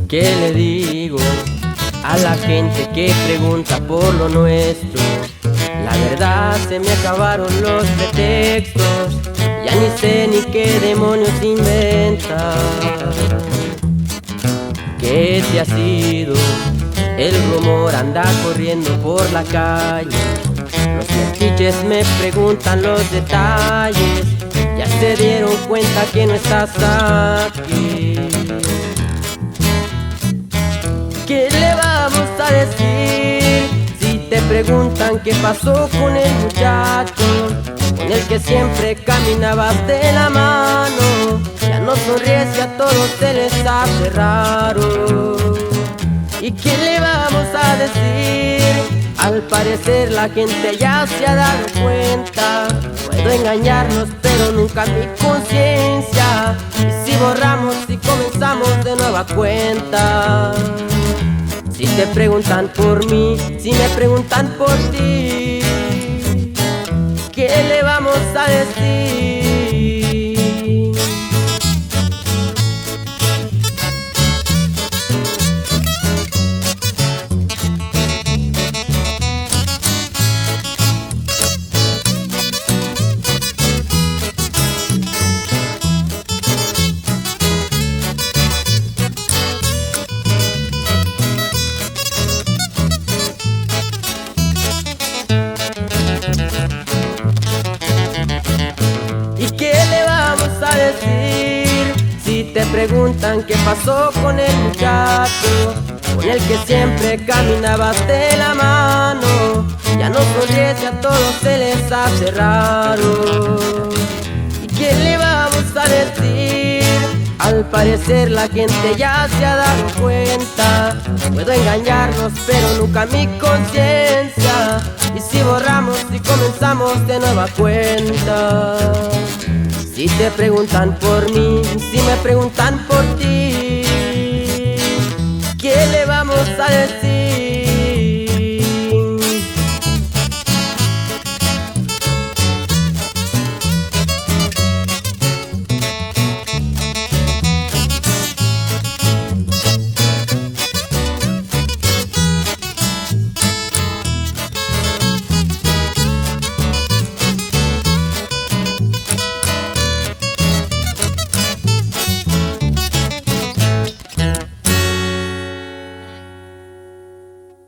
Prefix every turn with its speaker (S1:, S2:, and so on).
S1: ¿Qué le digo a la gente que pregunta por lo nuestro? La verdad, se me acabaron los pretextos. Ya ni sé ni qué demonios inventar. ¿Qué te ha sido? El rumor anda corriendo por la calle. Los metiches me preguntan los detalles. Ya se dieron cuenta que no estás aquí. ¿Qué le vamos a decir si te preguntan qué pasó con el muchacho con el que siempre caminabas de la mano? Ya no sonríes y a todos se les hace raro. ¿Y qué le vamos a decir? Al parecer la gente ya se ha dado cuenta. Puedo engañarnos pero nunca mi conciencia. Y si borramos y comenzamos de nueva cuenta. Si te preguntan por mí, si me preguntan por ti, ¿qué le vamos a decir? Si te preguntan qué pasó con el muchacho con el que siempre caminabas de la mano, ya no sonríes y a todos se les hace raro. ¿Y qué le vamos a decir? Al parecer la gente ya se ha dado cuenta. Puedo engañarnos pero nunca mi conciencia. Y si borramos y comenzamos de nueva cuenta. Si te preguntan por mí, si me preguntan por ti, ¿qué le vamos a decir?